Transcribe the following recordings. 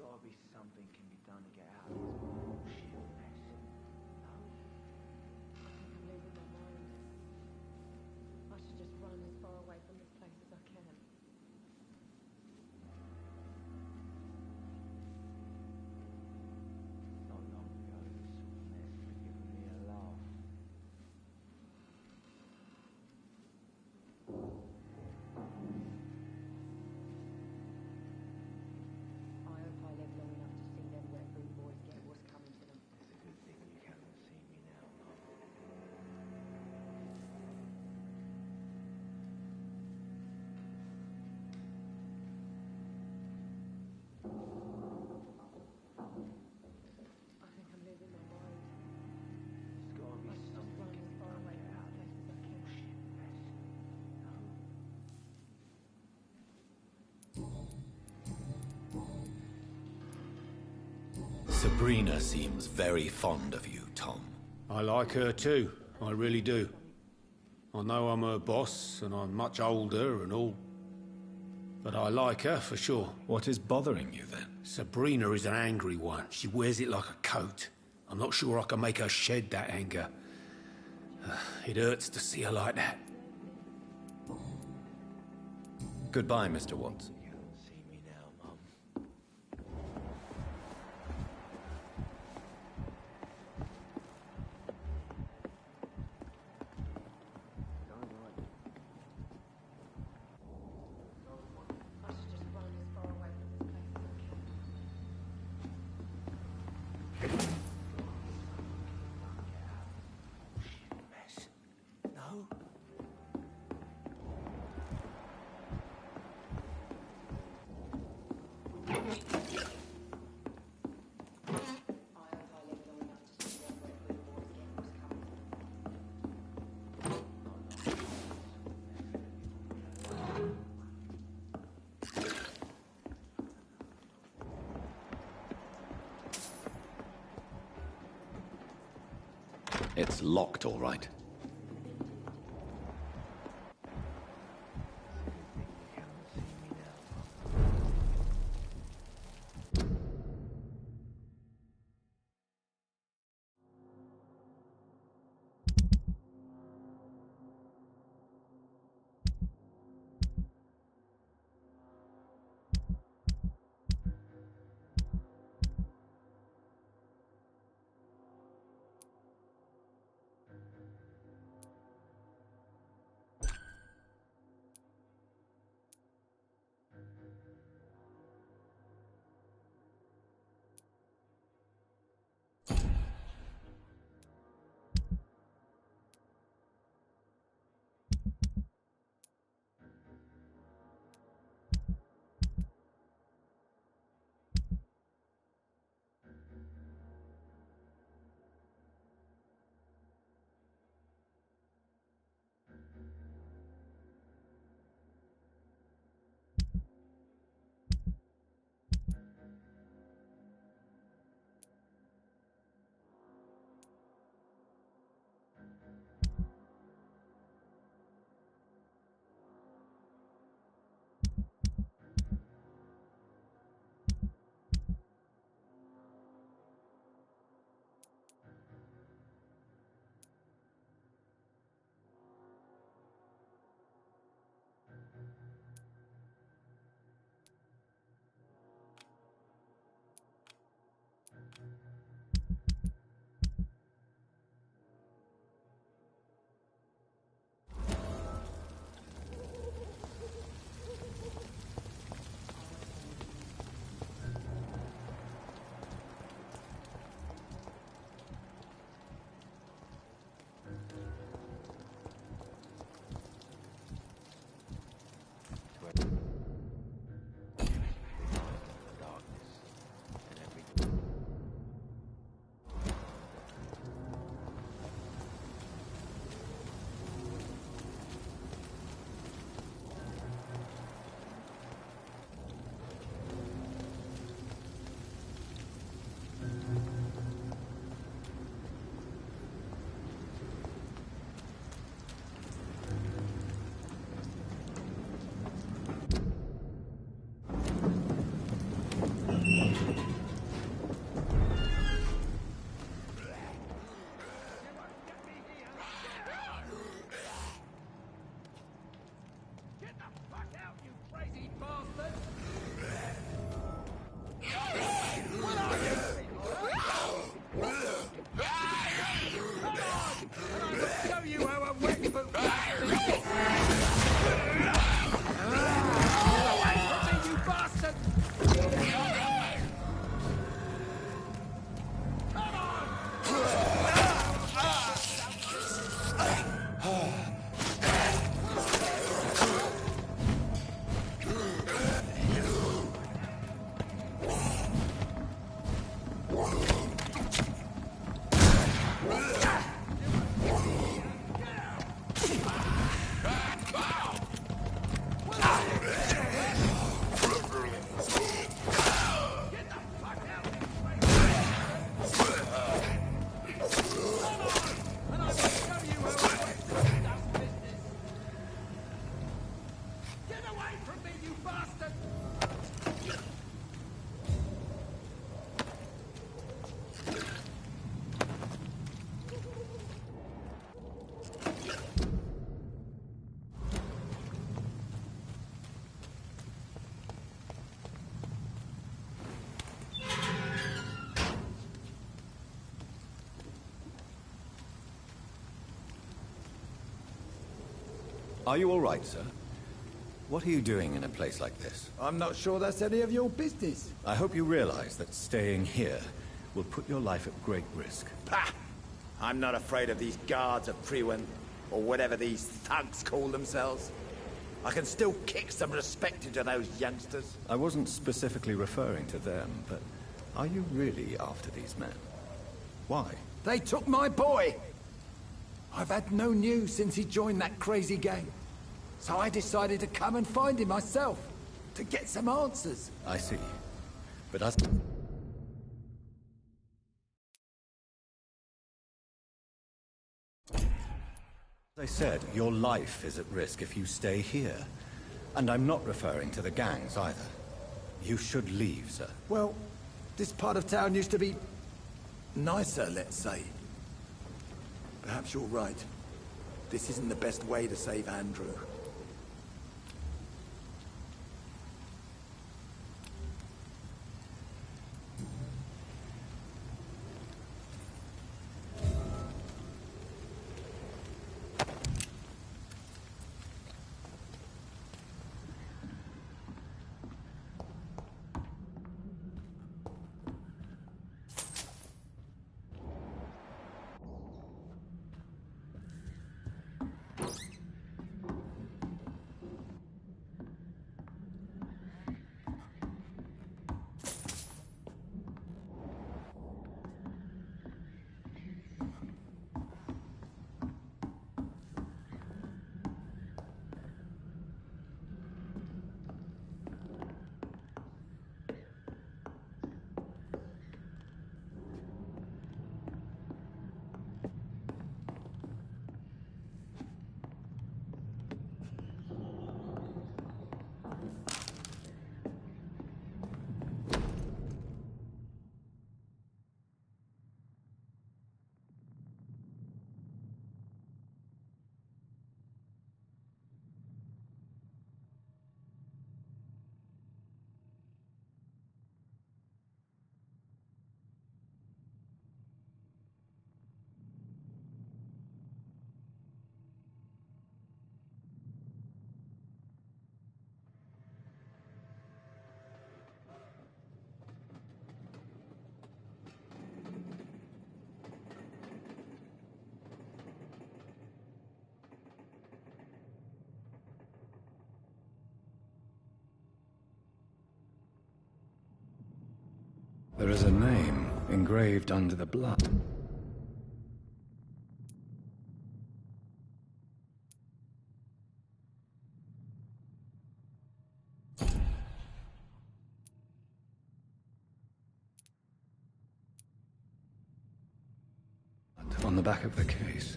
gotta be something can be done to get out of this bullshit mess. No? I think I'm losing my mind. I should just run as far away from this place as I can. Not long ago, this sort of mess would have given me a laugh. I hope I live long enough to see them wet boot boys get what's coming to them. It's a good thing you cannot see me now, Mum. I think I'm losing my mind. There's gotta be I should just something run can as be far done to away get from out of this this place as I can. bullshit mess. No? Sabrina seems very fond of you, Tom. I like her too, I really do. I know I'm her boss, and I'm much older and all. But I like her for sure. What is bothering you then? Sabrina is an angry one. She wears it like a coat. I'm not sure I can make her shed that anger. It hurts to see her like that. Goodbye, Mr. Watts. You cannot see me now, Mum. Don't like it. I should just run as far away from this place as I can. Mess. No? I hope I live long enough to see them wet boot boys get what's coming to them. It's locked, all right. You cannot see me now, Mum. Show you how a wet boot you bastard! Are you all right, sir? What are you doing in a place like this? I'm not sure that's any of your business. I hope you realize that staying here will put your life at great risk. Pah! I'm not afraid of these guards of Priwen, or whatever these thugs call themselves. I can still kick some respect into those youngsters. I wasn't specifically referring to them, but are you really after these men? Why? They took my boy! I've had no news since he joined that crazy gang. So I decided to come and find him myself, to get some answers. I see. But as I said, your life is at risk if you stay here. And I'm not referring to the gangs either. You should leave, sir. Well, this part of town used to be nicer, let's say. Perhaps you're right. This isn't the best way to save Andrew. There is a name engraved under the blood. On the back of the case,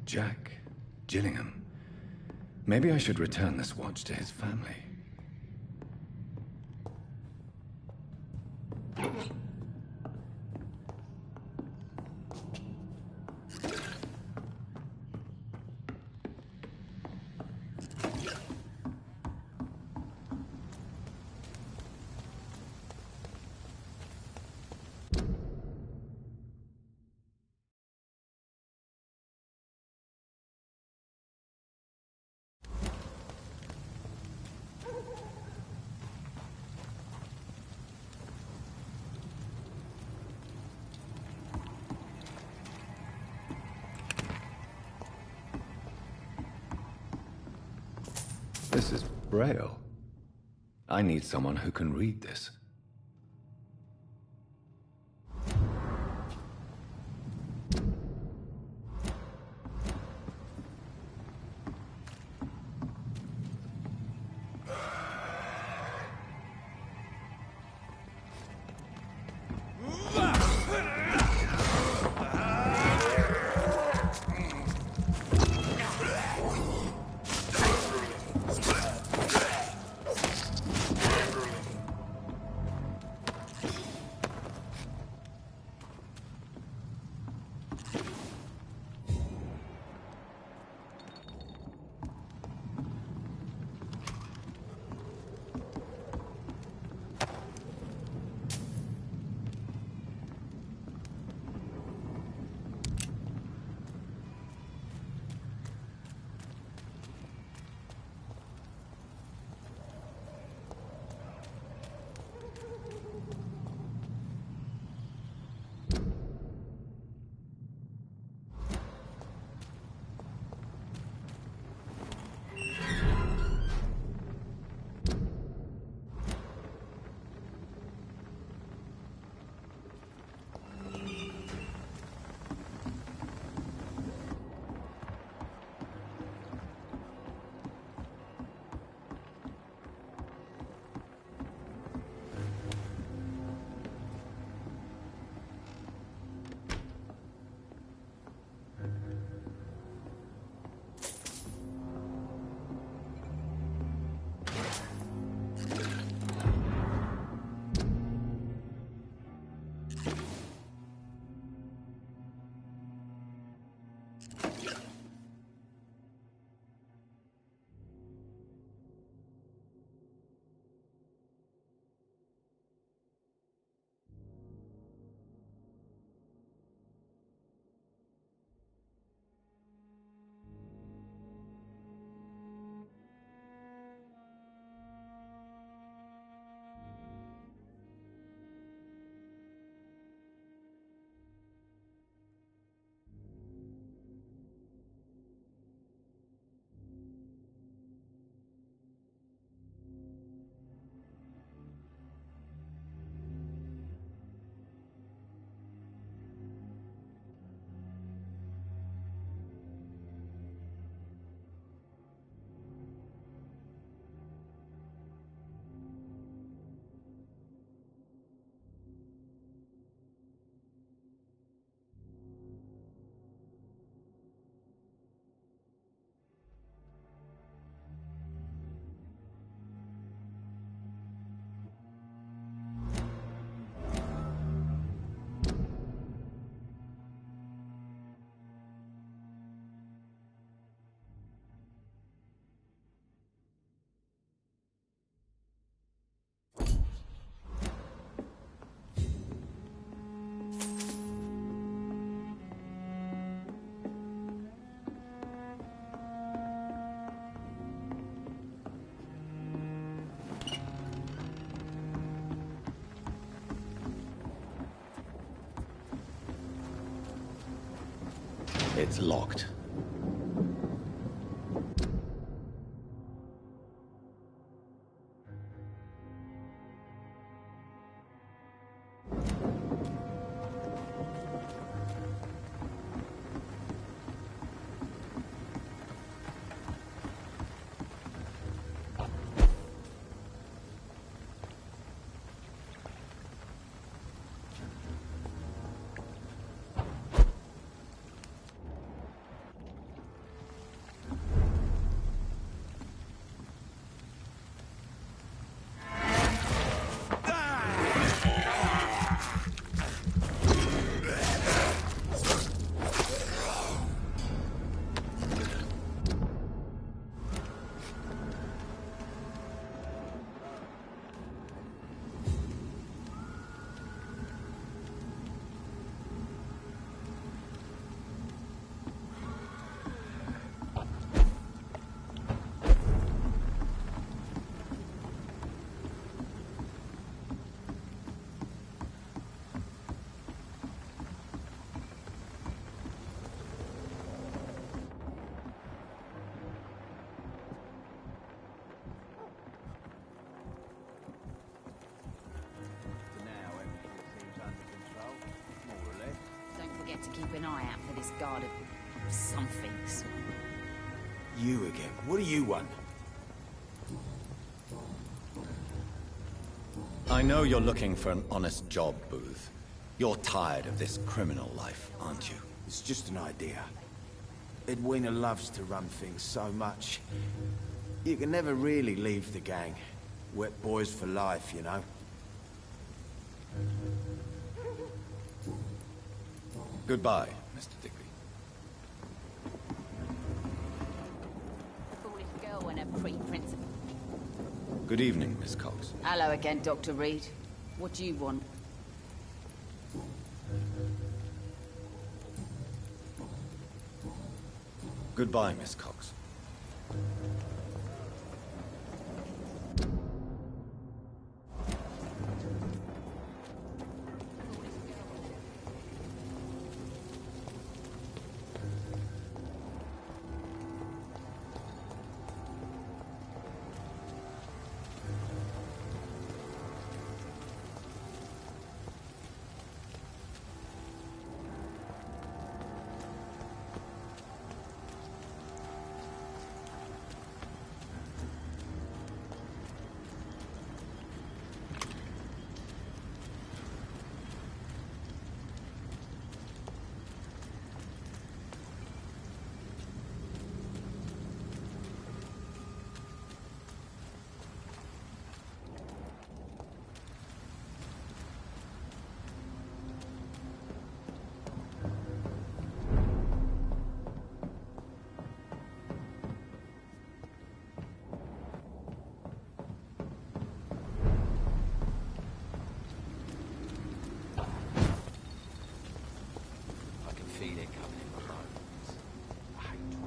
Jack Gillingham. Maybe I should return this watch to his family. This is Braille. I need someone who can read this. It's locked. hired to keep an eye out for this guard of somethings. You again. What do you want? I know you're looking for an honest job, Booth. You're tired of this criminal life, aren't you? It's just an idea. Edwina loves to run things so much. You can never really leave the gang. Wet boys for life, you know? Goodbye, Mr. Digby. Foolish girl and her pretty principal. Good evening, Miss Cox. Hello again, Dr. Reed. What do you want? Goodbye, Miss Cox. Feel it coming in my bones. I hate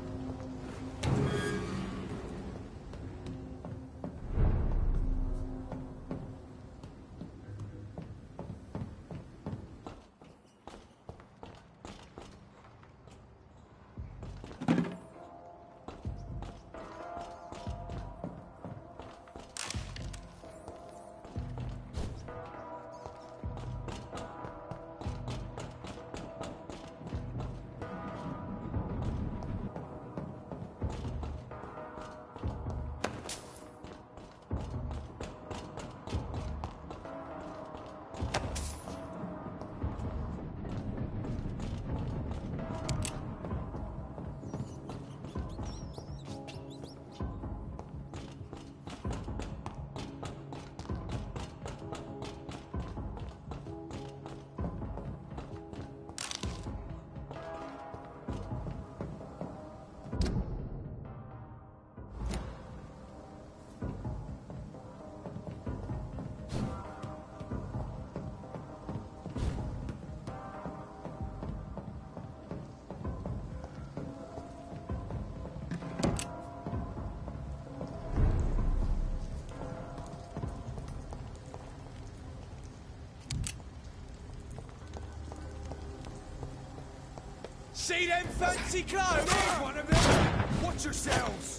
See them fancy clothes? Here's one of them! Watch yourselves!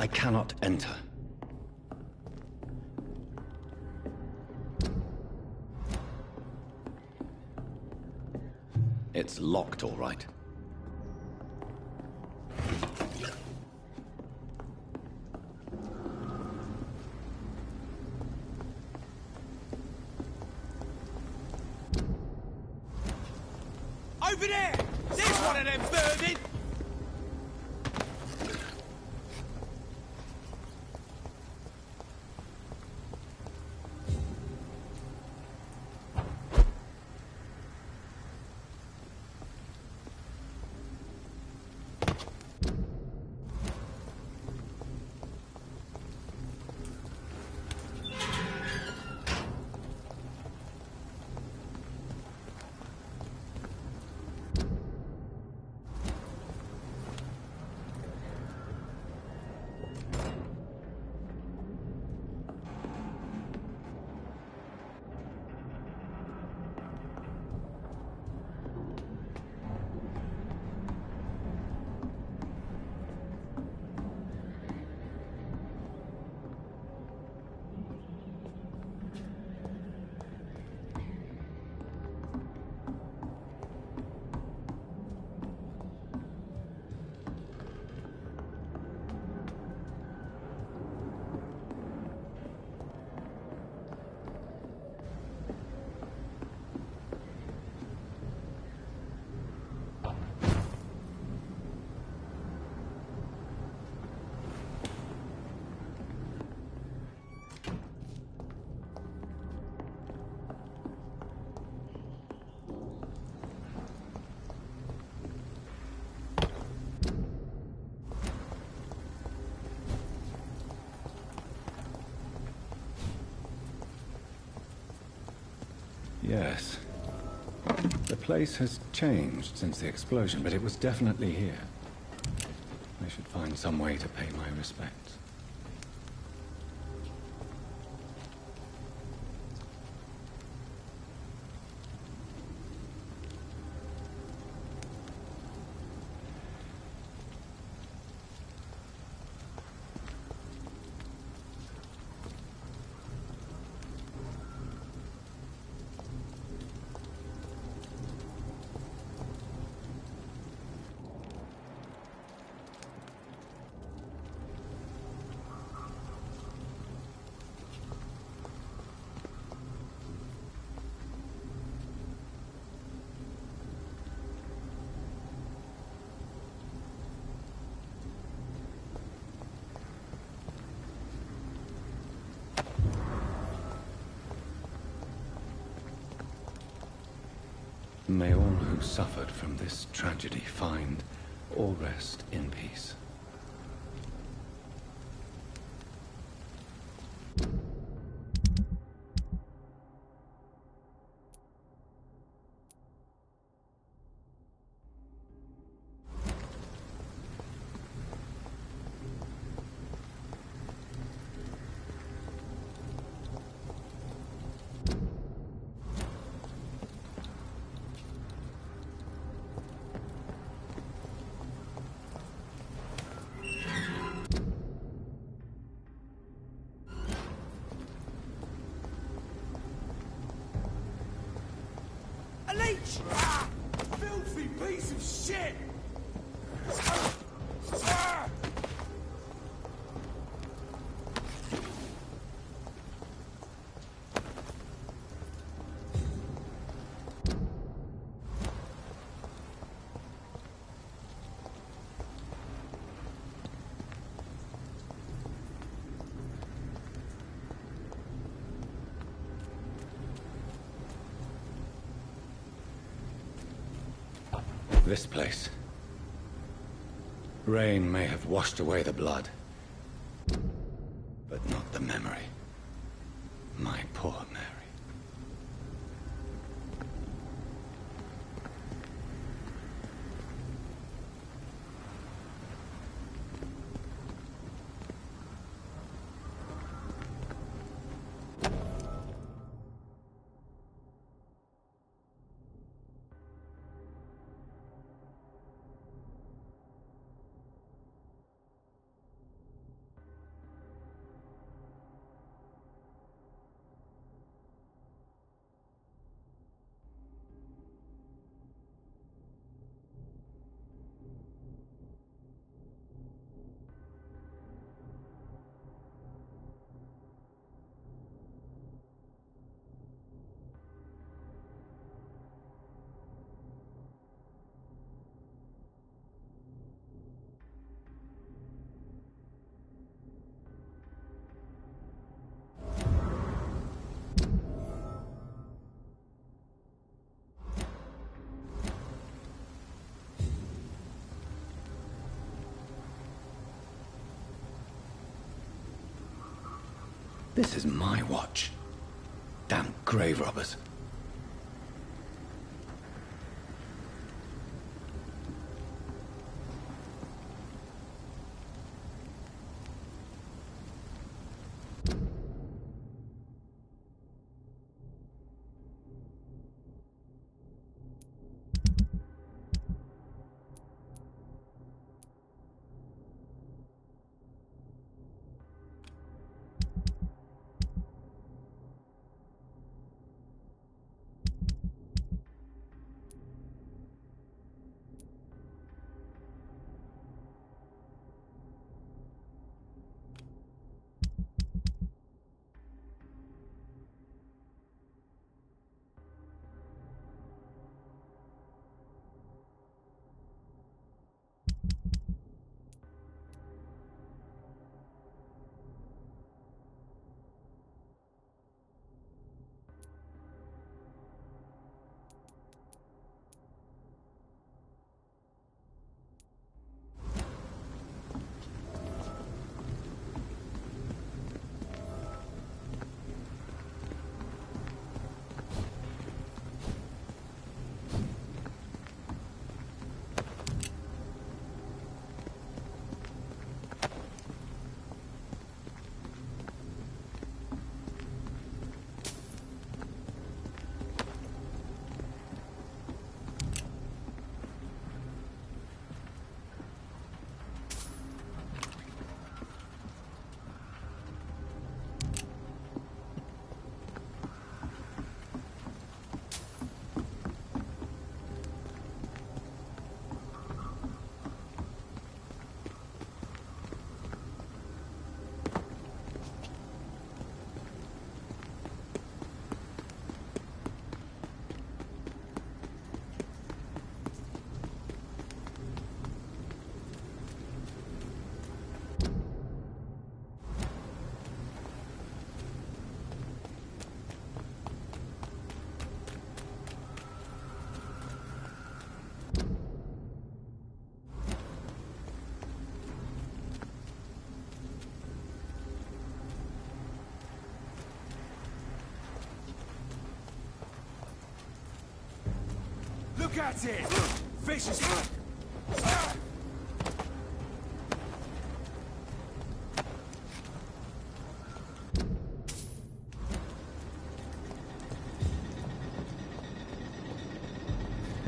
I cannot enter. It's locked, all right. Over there! There's one of them burning! Yes. The place has changed since the explosion, but it was definitely here. I should find some way to pay my respects. May all who suffered from this tragedy find or rest in peace. A leech! Ah! Filthy piece of shit! Ah! This place. Rain may have washed away the blood, but not the memory. My poor Mary. This is my watch. Damn grave robbers. Look at it! Vicious!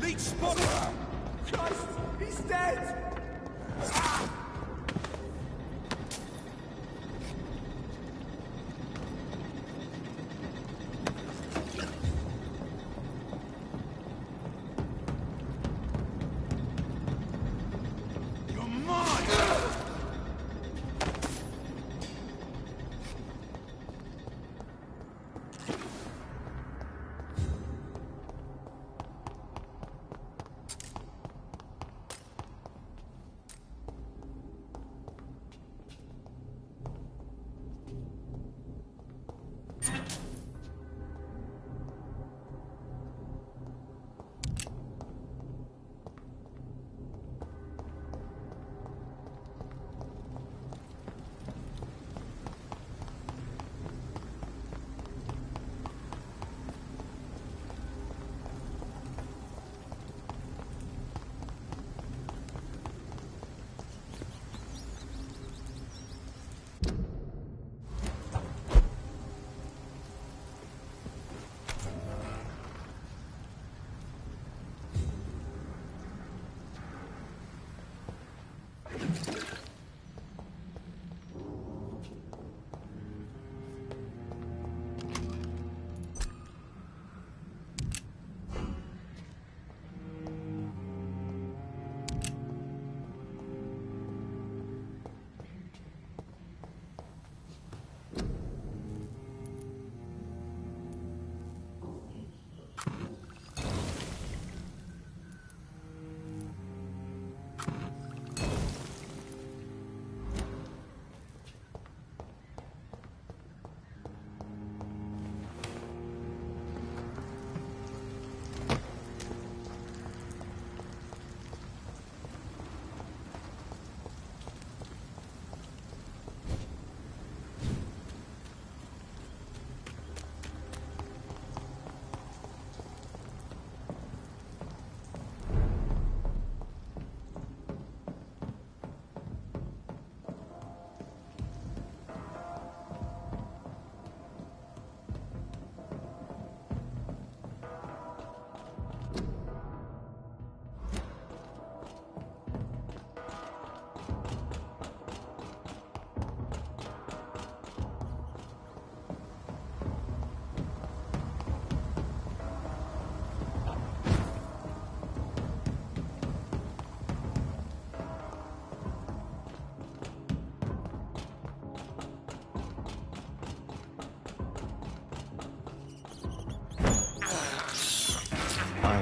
Leech spot! Christ! He's dead!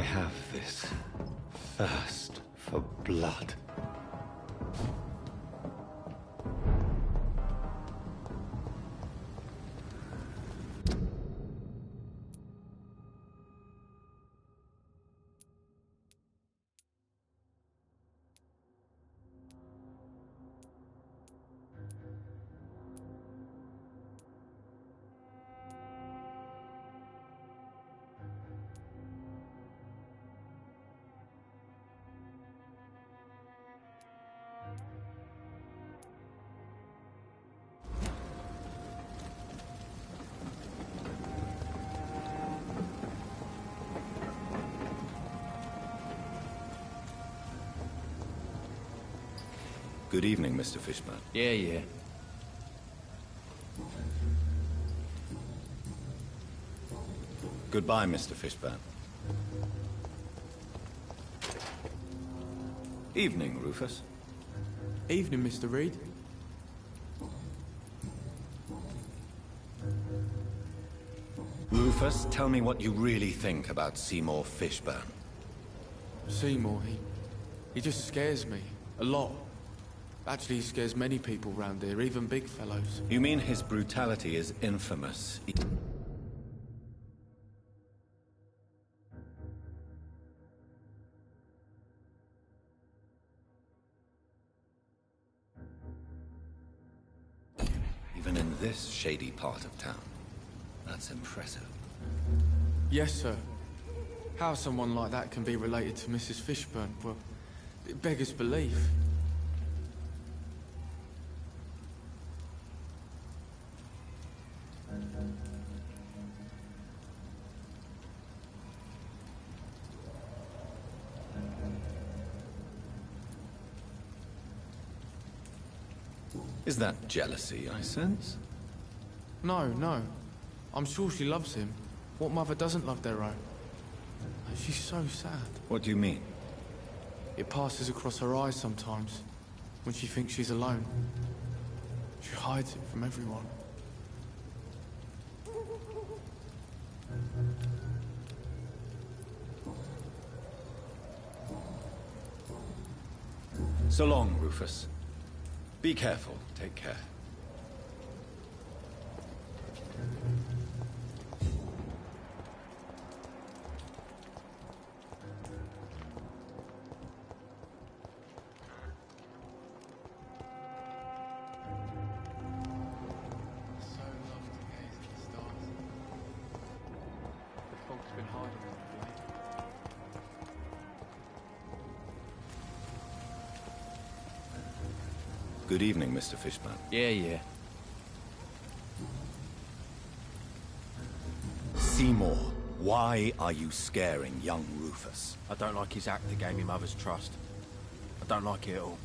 have this thirst for blood. Good evening, Mr. Fishburne. Yeah. Goodbye, Mr. Fishburne. Evening, Rufus. Evening, Mr. Reed. Rufus, tell me what you really think about Seymour Fishburne. Seymour, he just scares me. A lot. Actually, he scares many people round here, even big fellows. You mean his brutality is infamous? Even in this shady part of town. That's impressive. Yes, sir. How someone like that can be related to Mrs. Fishburne, well, it beggars belief. Is that jealousy I sense? No. I'm sure she loves him. What mother doesn't love their own? She's so sad. What do you mean? It passes across her eyes sometimes, when she thinks she's alone. She hides it from everyone. So long, Rufus. Be careful. Take care. So love to gaze at the stars. The fog's been hiding them of late. Good evening, Mr. Fishburne. Yeah. Seymour, why are you scaring young Rufus? I don't like his act that gave me mother's trust. I don't like it at all.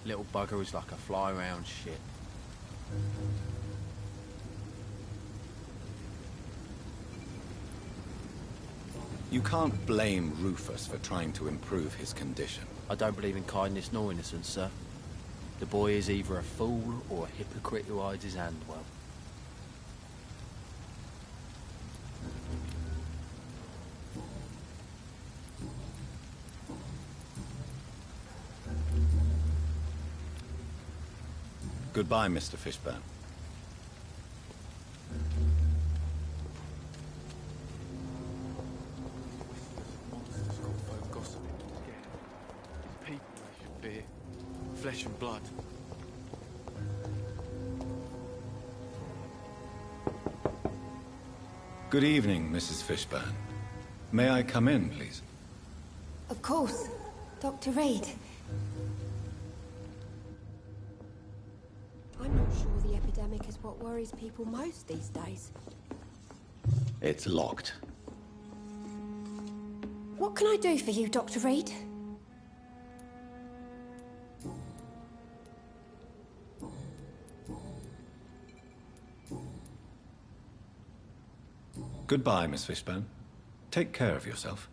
Little bugger is like a fly around shit. You can't blame Rufus for trying to improve his condition. I don't believe in kindness nor innocence, sir. The boy is either a fool or a hypocrite who hides his hand well. Goodbye, Mr. Fishburne. Monsters called folk gossiping and scared. It's people they should fear. Flesh and blood. Good evening, Mrs. Fishburne. May I come in, please? Of course. Dr. Reed. I'm not sure the epidemic is what worries people most these days. It's locked. What can I do for you, Dr. Reed? Goodbye, Miss Fishburne. Take care of yourself.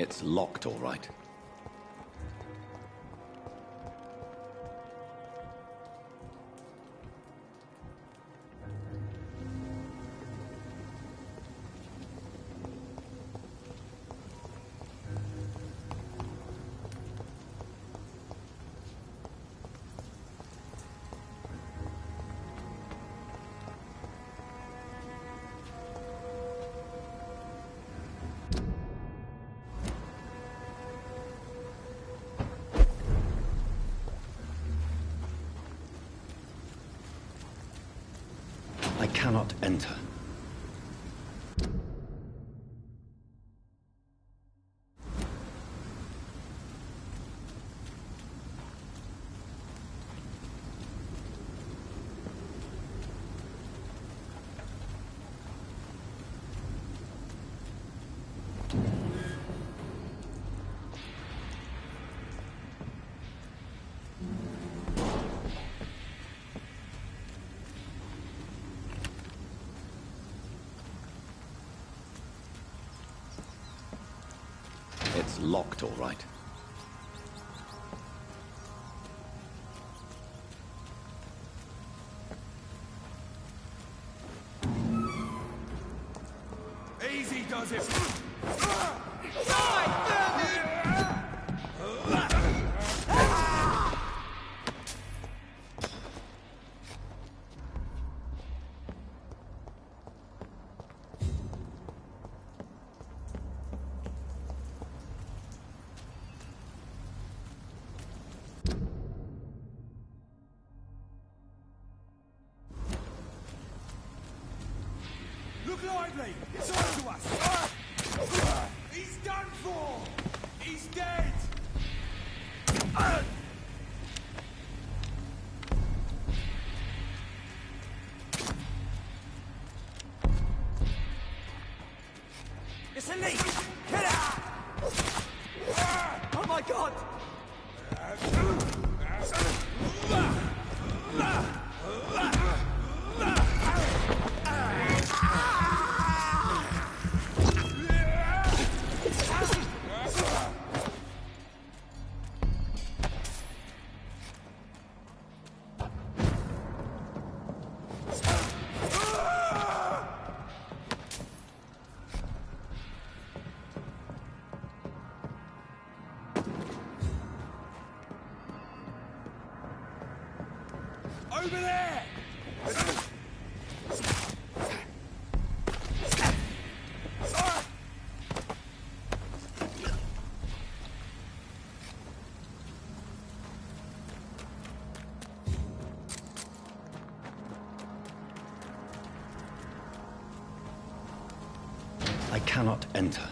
It's locked, all right. I cannot enter. It's locked, all right. Easy does it. Look lively! It's on to us! He's done for! He's dead! It's a leak! Get out! Oh my god! Over there! I cannot enter.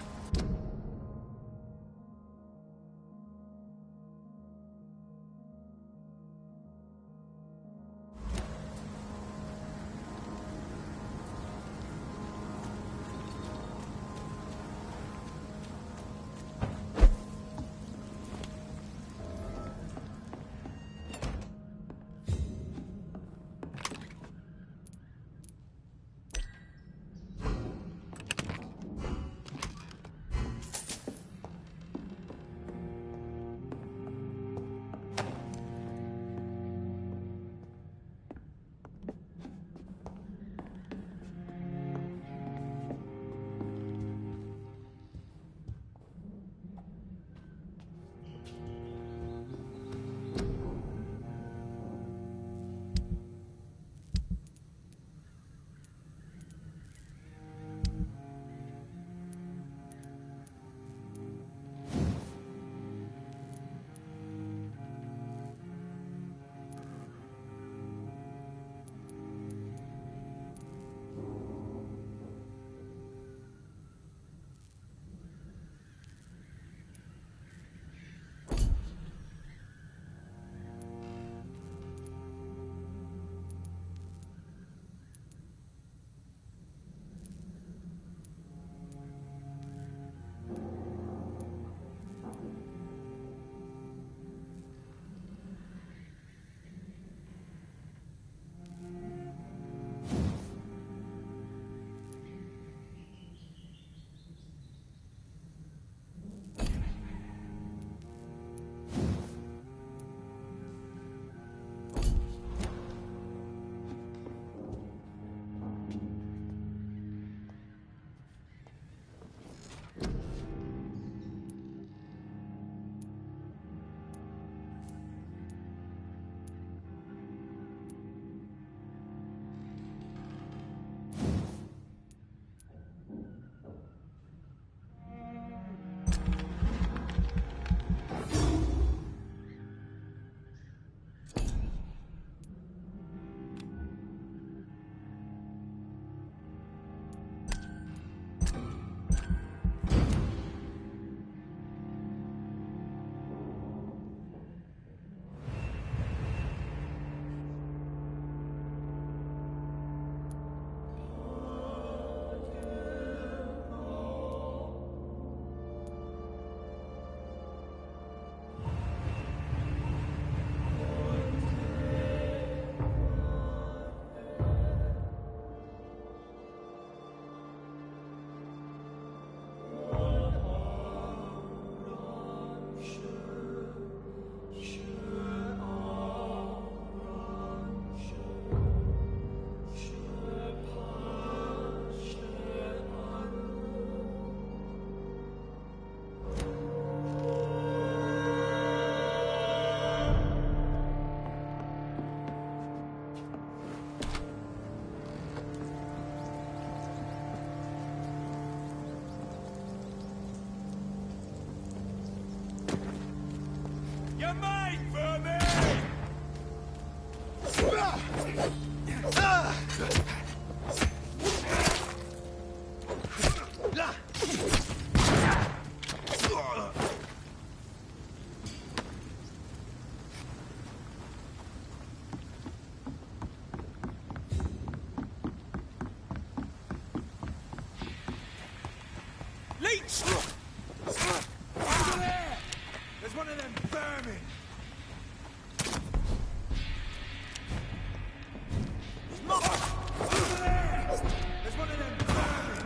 You're mine for me! Leech! Over there! There's one of them vermin! Over there! There's one of them vermin!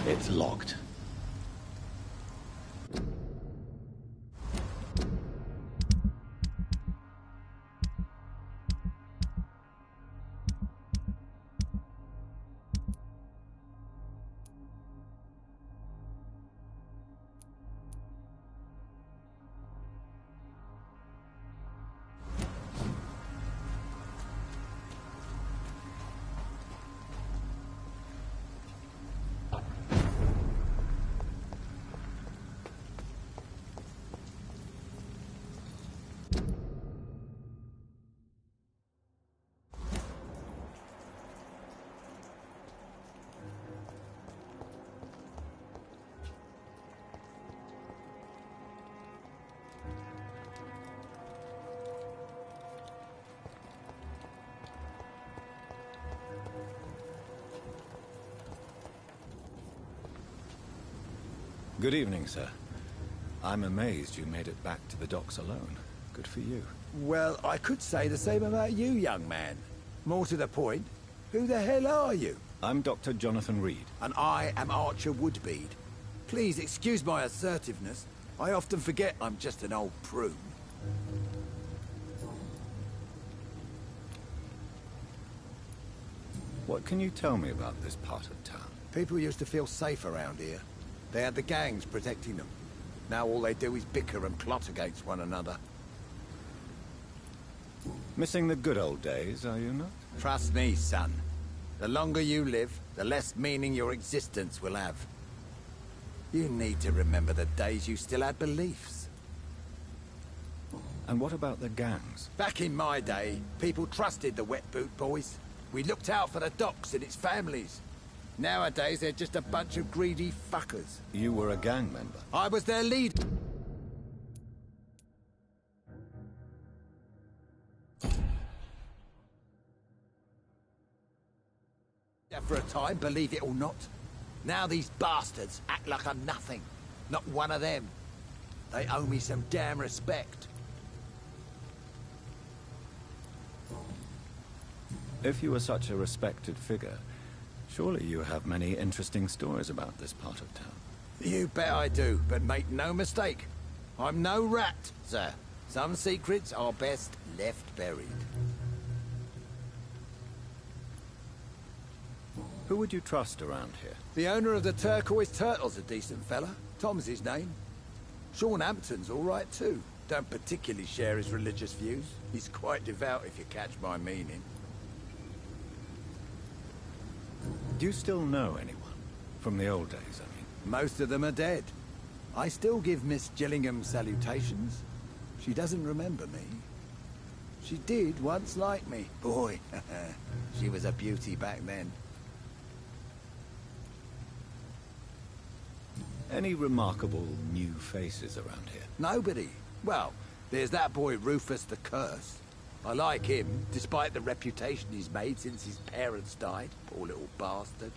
It's locked. Good evening, sir. I'm amazed you made it back to the docks alone. Good for you. Well, I could say the same about you, young man. More to the point, who the hell are you? I'm Dr. Jonathan Reed. And I am Archer Woodbead. Please excuse my assertiveness. I often forget I'm just an old prune. What can you tell me about this part of town? People used to feel safe around here. They had the gangs protecting them. Now all they do is bicker and plot against one another. Missing the good old days, are you not? Trust me, son. The longer you live, the less meaning your existence will have. You need to remember the days you still had beliefs. And what about the gangs? Back in my day, people trusted the Wet Boot Boys. We looked out for the docks and its families. Nowadays, they're just a bunch of greedy fuckers. You were a gang member. I was their leader. For a time, believe it or not. Now these bastards act like I'm nothing. Not one of them. They owe me some damn respect. If you were such a respected figure, surely you have many interesting stories about this part of town. You bet I do, but make no mistake. I'm no rat, sir. Some secrets are best left buried. Who would you trust around here? The owner of the Turquoise Turtle's a decent fella. Tom's his name. Sean Hampton's all right too. Don't particularly share his religious views. He's quite devout if you catch my meaning. Do you still know anyone? From the old days, I mean. Most of them are dead. I still give Miss Gillingham salutations. She doesn't remember me. She did once like me. Boy, she was a beauty back then. Any remarkable new faces around here? Nobody. Well, there's that boy Rufus the Curse. I like him, despite the reputation he's made since his parents died. Poor little bastard.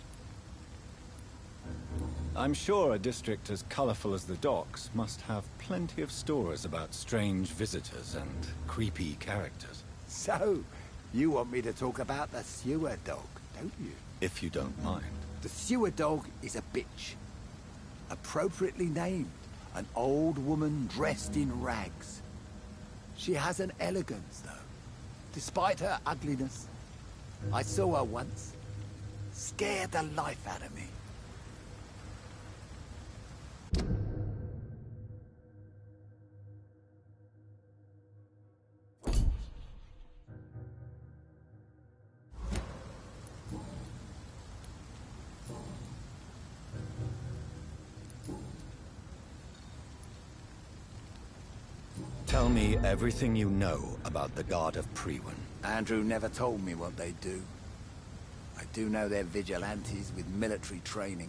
I'm sure a district as colorful as the docks must have plenty of stories about strange visitors and creepy characters. So, you want me to talk about the sewer dog, don't you? If you don't mind. The sewer dog is a bitch. Appropriately named. An old woman dressed in rags. She has an elegance, though. Despite her ugliness, I saw her once. Scared the life out of me. Tell me everything you know about the Guard of Priwen. Andrew never told me what they do. I do know they're vigilantes with military training.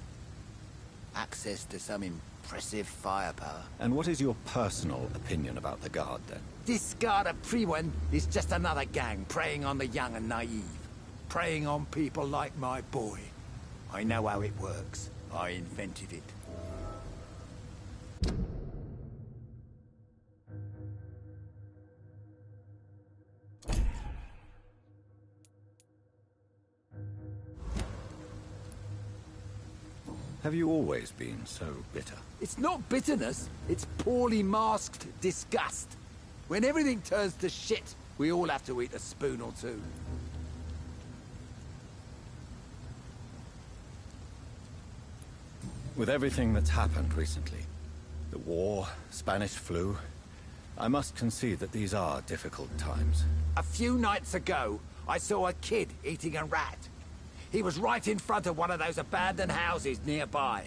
Access to some impressive firepower. And what is your personal opinion about the Guard, then? This Guard of Priwen is just another gang preying on the young and naive. Preying on people like my boy. I know how it works. I invented it. Have you always been so bitter? It's not bitterness, it's poorly masked disgust. When everything turns to shit, we all have to eat a spoon or two. With everything that's happened recently, the war, Spanish flu, I must concede that these are difficult times. A few nights ago, I saw a kid eating a rat. He was right in front of one of those abandoned houses nearby.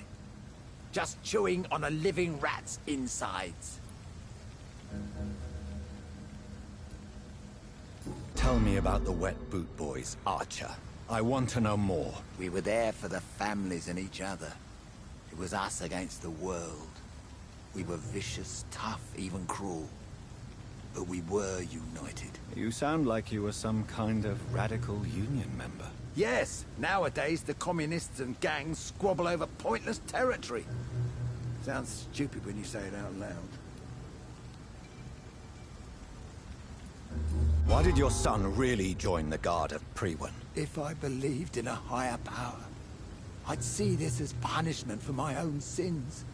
Just chewing on a living rat's insides. Tell me about the Wet Boot Boys, Archer. I want to know more. We were there for the families and each other. It was us against the world. We were vicious, tough, even cruel. But we were united. You sound like you were some kind of radical union member. Yes, nowadays the communists and gangs squabble over pointless territory. Sounds stupid when you say it out loud. Why did your son really join the Guard of Priwen? If I believed in a higher power, I'd see this as punishment for my own sins.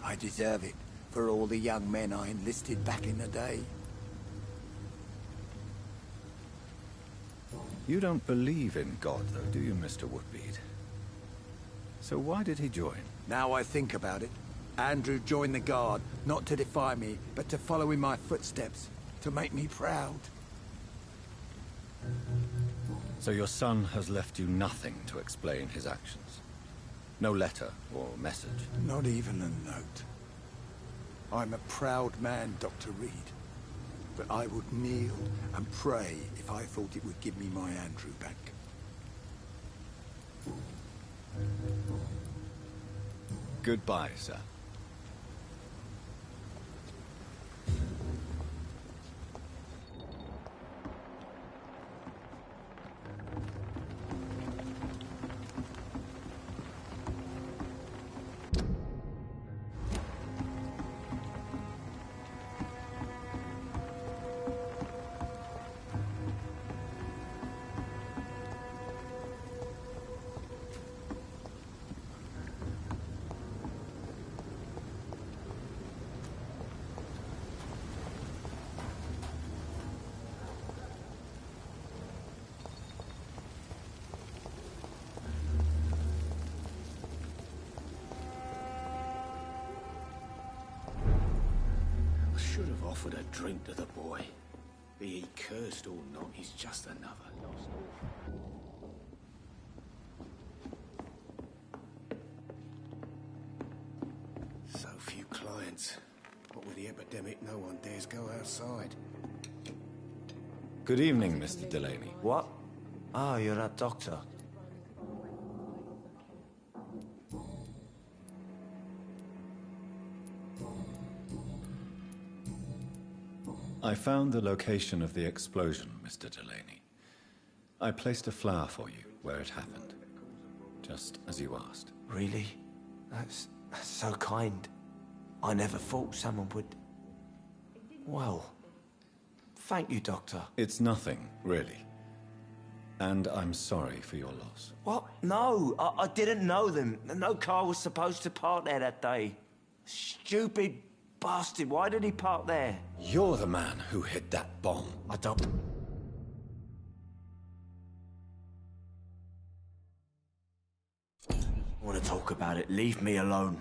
I deserve it for all the young men I enlisted back in the day. You don't believe in God, though, do you, Mr. Woodbead? So why did he join? Now I think about it, Andrew joined the Guard, not to defy me, but to follow in my footsteps, to make me proud. So your son has left you nothing to explain his actions? No letter or message? Not even a note. I'm a proud man, Dr. Reed. But I would kneel and pray if I thought it would give me my Andrew back. Goodbye, sir. Should have offered a drink to the boy. Be he cursed or not, he's just another lost orphan. So few clients. What with the epidemic, no one dares go outside. Good evening, Mr. Delaney. What? Oh, you're that doctor. I found the location of the explosion, Mr. Delaney. I placed a flower for you where it happened, just as you asked. Really? That's so kind. I never thought someone would... Well, thank you, Doctor. It's nothing, really. And I'm sorry for your loss. What? No, I didn't know them. No car was supposed to park there that day. Stupid bastard, why did he park there? You're the man who hid that bomb. I don't... Want to talk about it? Leave me alone.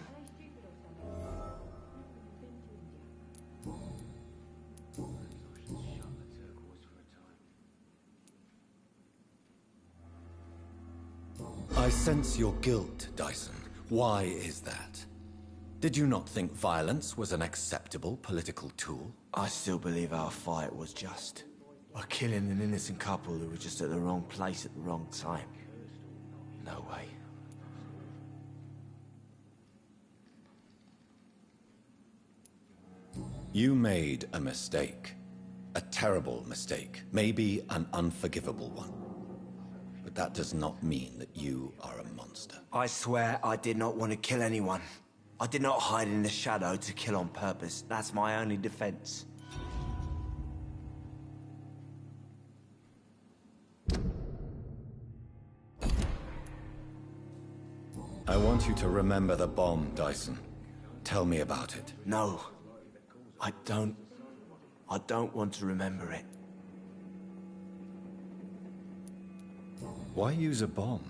I sense your guilt, Dyson. Why is that? Did you not think violence was an acceptable political tool? I still believe our fight was just. By killing an innocent couple who were just at the wrong place at the wrong time. No way. You made a mistake. A terrible mistake. Maybe an unforgivable one. But that does not mean that you are a monster. I swear I did not want to kill anyone. I did not hide in the shadow to kill on purpose. That's my only defense. I want you to remember the bomb, Dyson. Tell me about it. No. I don't want to remember it. Why use a bomb?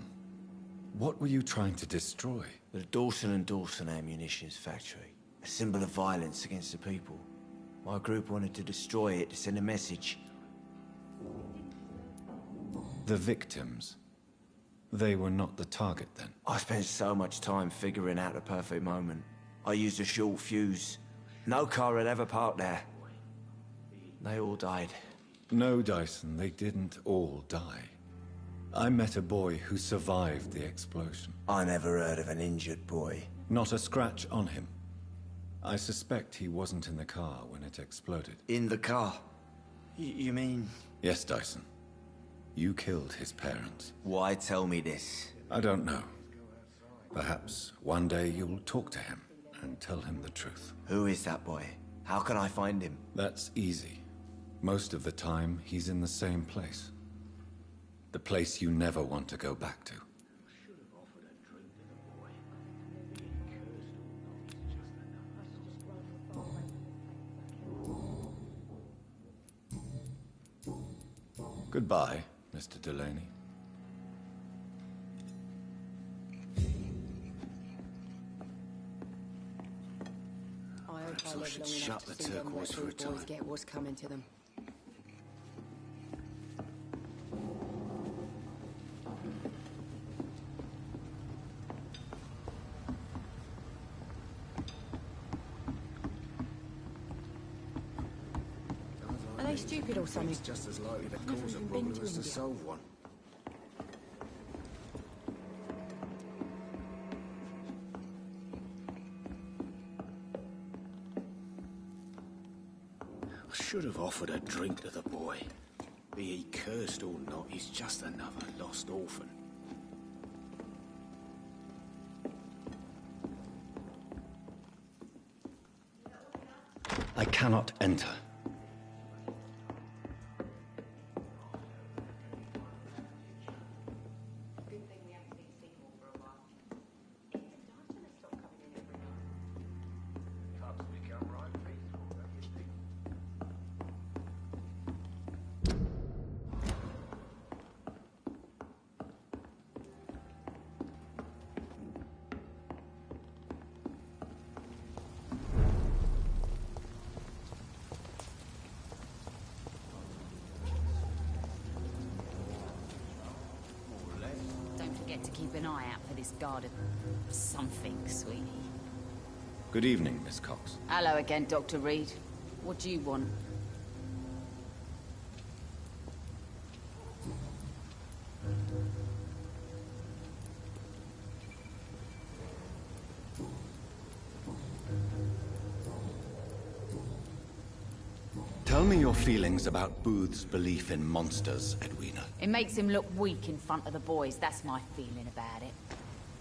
What were you trying to destroy? The Dawson & Dawson ammunitions factory. A symbol of violence against the people. My group wanted to destroy it to send a message. The victims. They were not the target then. I spent so much time figuring out the perfect moment. I used a short fuse. No car had ever parked there. They all died. No, Dyson, they didn't all die. I met a boy who survived the explosion. I never heard of an injured boy. Not a scratch on him. I suspect he wasn't in the car when it exploded. In the car? You mean... Yes, Dyson. You killed his parents. Why tell me this? I don't know. Perhaps one day you'll talk to him and tell him the truth. Who is that boy? How can I find him? That's easy. Most of the time, he's in the same place. The place you never want to go back to. Goodbye, Mr. Delaney. I hope Perhaps I I live should long shut enough the to see them turquoise for a Vampyr boys time. get what's coming to them. Are they stupid or something? It's just as likely to I've never cause a even been problem to as to India. solve one. I should have offered a drink to the boy. Be he cursed or not, he's just another lost orphan. I cannot enter. Don't forget to keep an eye out for this guard of something, sweetie. Good evening, Miss Cox. Hello again, Dr. Reed. What do you want? Tell me your feelings about Booth's belief in monsters, Edwina. It makes him look weak in front of the boys. That's my feeling about it.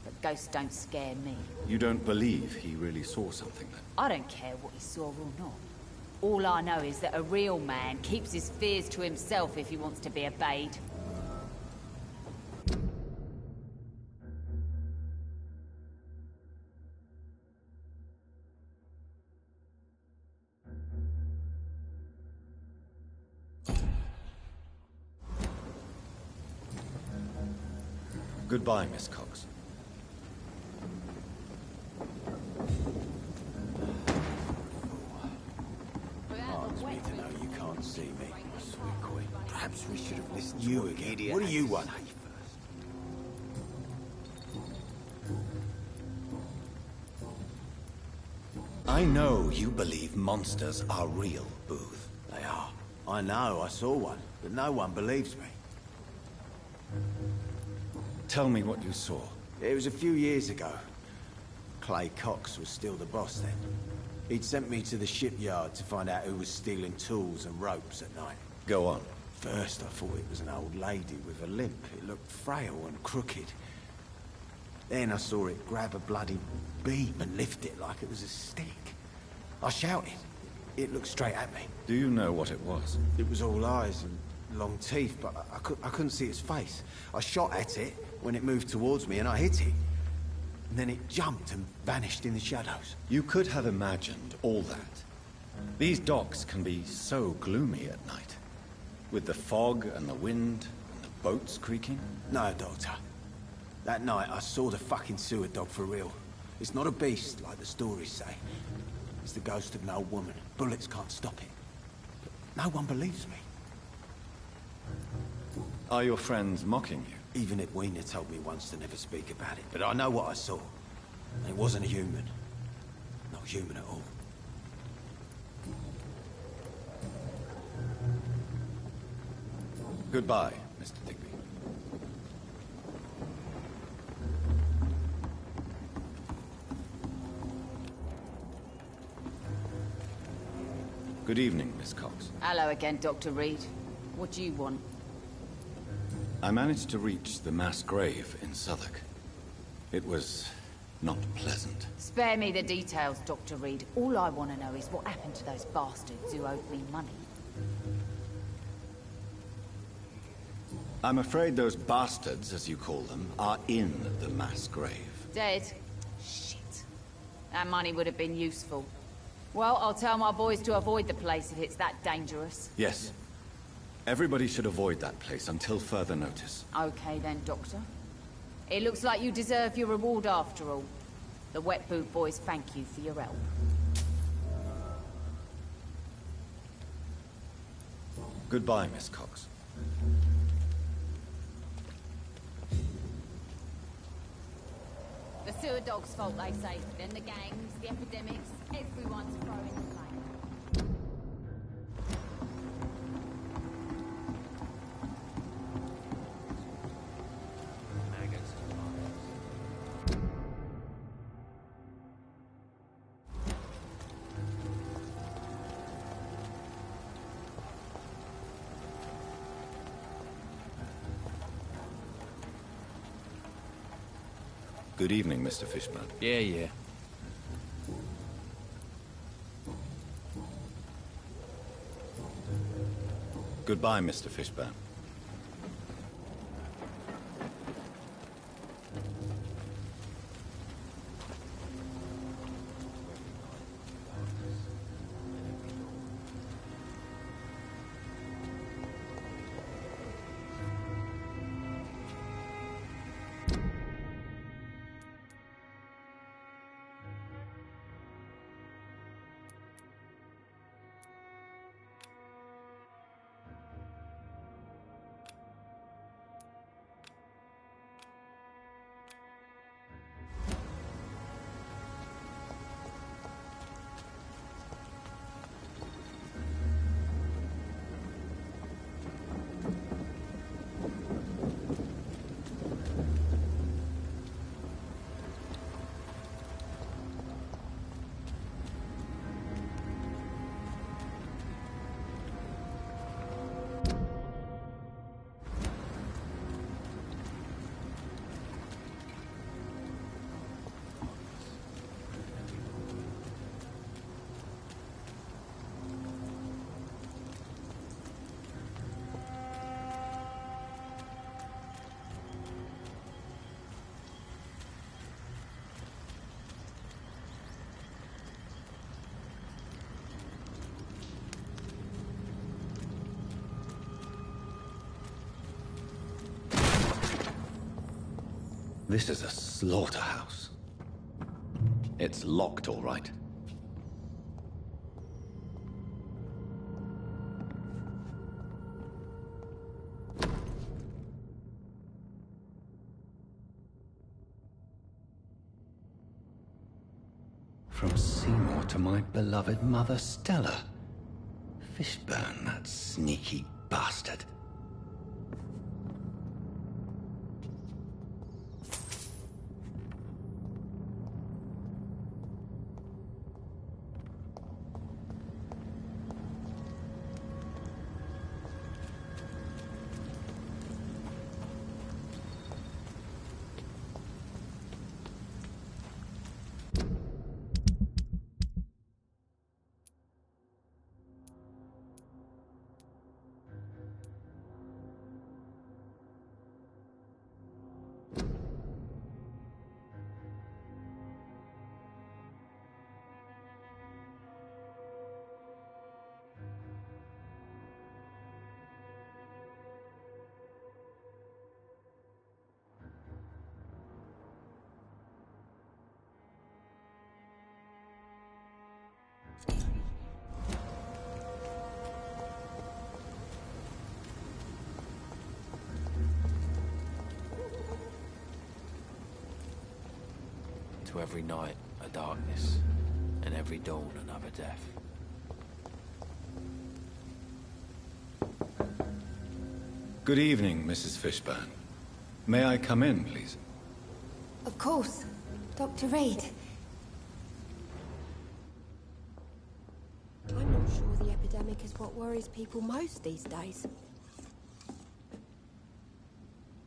But ghosts don't scare me. You don't believe he really saw something then? I don't care what he saw or not. All I know is that a real man keeps his fears to himself if he wants to be obeyed. Goodbye, Miss Cox. happy to know you can't see me, my sweet queen. Perhaps we should have listened to you again. Idiot. What do you want? I know you believe monsters are real, Booth. They are. I know, I saw one, but no one believes me. Tell me what you saw. It was a few years ago. Clay Cox was still the boss then. He'd sent me to the shipyard to find out who was stealing tools and ropes at night. Go on. First, I thought it was an old lady with a limp. It looked frail and crooked. Then I saw it grab a bloody beam and lift it like it was a stick. I shouted. It looked straight at me. Do you know what it was? It was all eyes and long teeth, but I couldn't see its face. I shot at it when it moved towards me and I hit it. And then it jumped and vanished in the shadows. You could have imagined all that. These docks can be so gloomy at night. With the fog and the wind and the boats creaking. No, Doctor. That night I saw the fucking sewer dog for real. It's not a beast like the stories say. It's the ghost of an old woman. Bullets can't stop it. But no one believes me. Are your friends mocking you? Even Edwina told me once to never speak about it, but I know what I saw. And it wasn't a human. Not human at all. Goodbye, Mr. Digby. Good evening, Miss Cox. Hello again, Dr. Reed. What do you want? I managed to reach the mass grave in Southwark. It was not pleasant. Spare me the details, Dr. Reed. All I want to know is what happened to those bastards who owed me money. I'm afraid those bastards, as you call them, are in the mass grave. Dead? Shit. That money would have been useful. Well, I'll tell my boys to avoid the place if it's that dangerous. Yes. Everybody should avoid that place until further notice. Okay then, Doctor. It looks like you deserve your reward after all. The Wet Boot Boys thank you for your help. Goodbye, Miss Cox. The sewer dog's fault, they say. Then the gangs, the epidemics, everyone's throwing the blame. Good evening, Mr. Fishburne. Yeah. Goodbye, Mr. Fishburne. This is a slaughterhouse. It's locked, all right. from Seymour to my beloved mother Stella. Fishburne, that sneaky bastard. To every night a darkness, and every dawn another death. Good evening, Mrs. Fishburne. May I come in, please? Of course. Dr. Reed. I'm not sure the epidemic is what worries people most these days.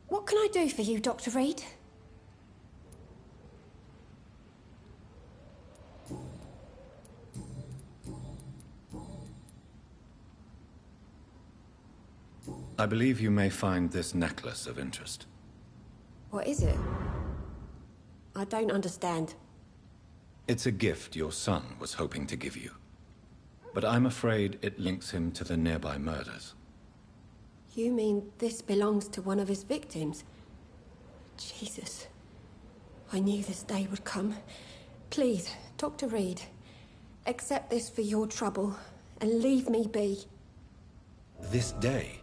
What can I do for you, Dr. Reed? I believe you may find this necklace of interest. What is it? I don't understand. It's a gift your son was hoping to give you. But I'm afraid it links him to the nearby murders. You mean this belongs to one of his victims? Jesus. I knew this day would come. Please, Dr. Reed, accept this for your trouble and leave me be. This day?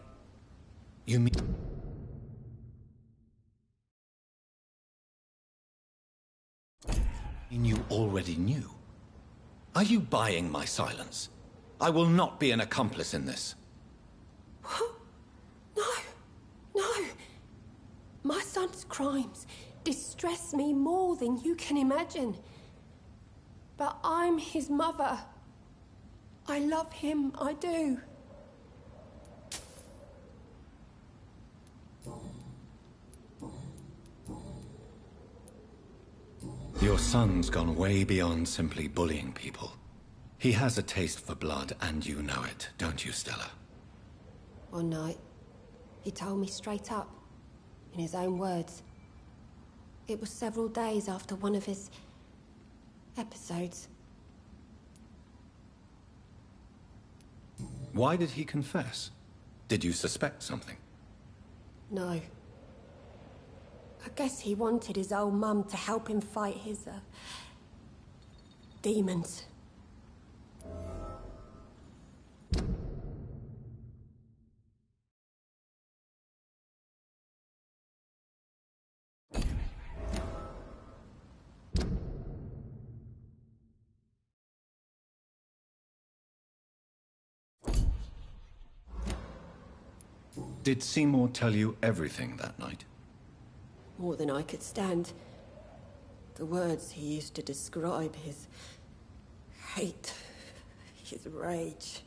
You mean... You already knew? Are you buying my silence? I will not be an accomplice in this. What? No. No. My son's crimes distress me more than you can imagine. But I'm his mother. I love him, I do. Your son's gone way beyond simply bullying people. He has a taste for blood, and you know it, don't you, Stella? One night, he told me straight up, in his own words. It was several days after one of his episodes. Why did he confess? Did you suspect something? No. I guess he wanted his old mum to help him fight his, demons. Did Seymour tell you everything that night? More than I could stand. The words he used to describe his hate, his rage,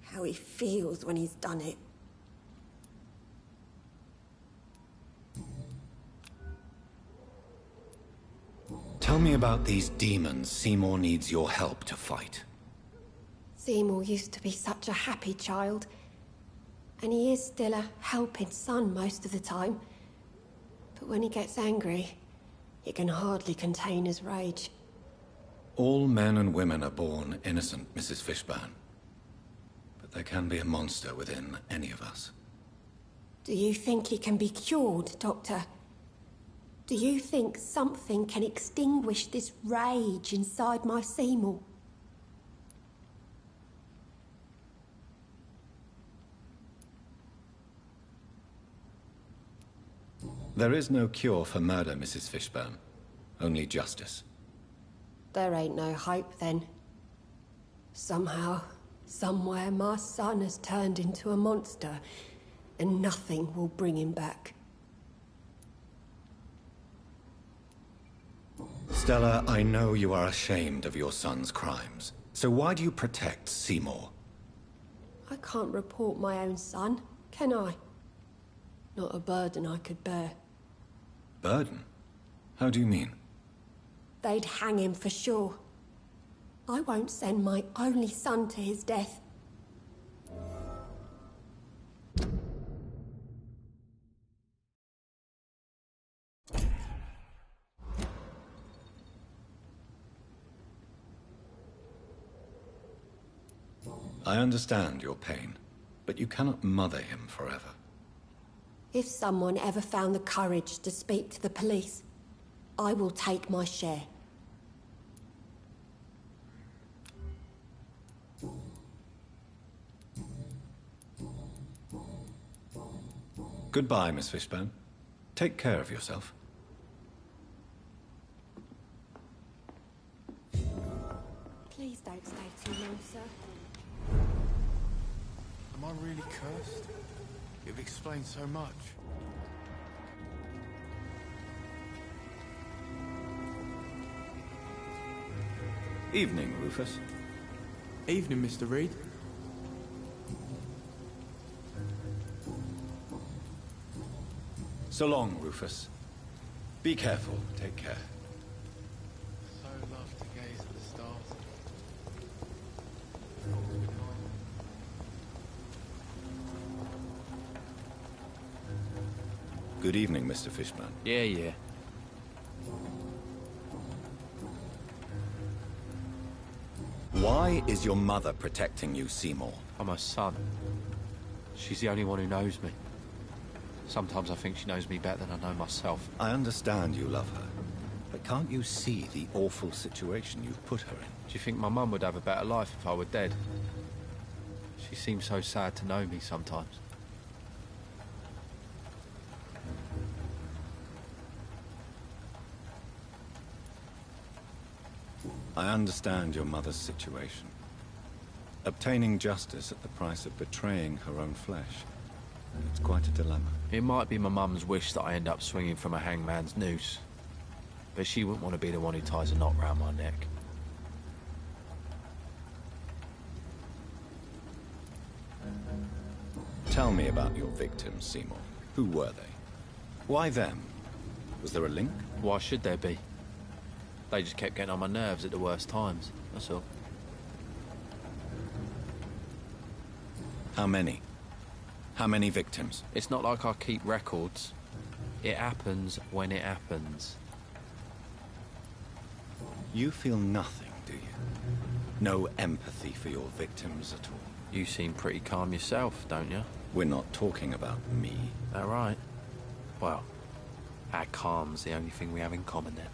how he feels when he's done it. Tell me about these demons Seymour needs your help to fight. Seymour used to be such a happy child. And he is still a helping son most of the time. But when he gets angry, he can hardly contain his rage. All men and women are born innocent, Mrs. Fishburne. But there can be a monster within any of us. Do you think he can be cured, Doctor? Do you think something can extinguish this rage inside my Seymour? There is no cure for murder, Mrs. Fishburne. Only justice. There ain't no hope then. Somehow, somewhere, my son has turned into a monster, and nothing will bring him back. Stella, I know you are ashamed of your son's crimes. So why do you protect Seymour? I can't report my own son, can I? Not a burden I could bear. Burden? How do you mean? They'd hang him for sure. I won't send my only son to his death. I understand your pain, but you cannot mother him forever. If someone ever found the courage to speak to the police, I will take my share. Goodbye, Miss Fishburne. Take care of yourself. Please don't stay too long, sir. Am I really cursed? It explains so much. Evening, Rufus. Evening, Mr. Reed. So long, Rufus. Be careful. Take care. So love to gaze at the stars. Good evening, Mr. Fishburne. Yeah. Why is your mother protecting you, Seymour? I'm her son. She's the only one who knows me. Sometimes I think she knows me better than I know myself. I understand you love her, but can't you see the awful situation you've put her in? Do you think my mum would have a better life if I were dead? She seems so sad to know me sometimes. I understand your mother's situation. Obtaining justice at the price of betraying her own flesh. It's quite a dilemma. It might be my mum's wish that I end up swinging from a hangman's noose. But she wouldn't want to be the one who ties a knot round my neck. Tell me about your victims, Seymour. Who were they? Why them? Was there a link? Why should there be? They just kept getting on my nerves at the worst times, that's all. How many? How many victims? It's not like I keep records. It happens when it happens. You feel nothing, do you? No empathy for your victims at all? You seem pretty calm yourself, don't you? We're not talking about me. That right? Well, our calm's the only thing we have in common then.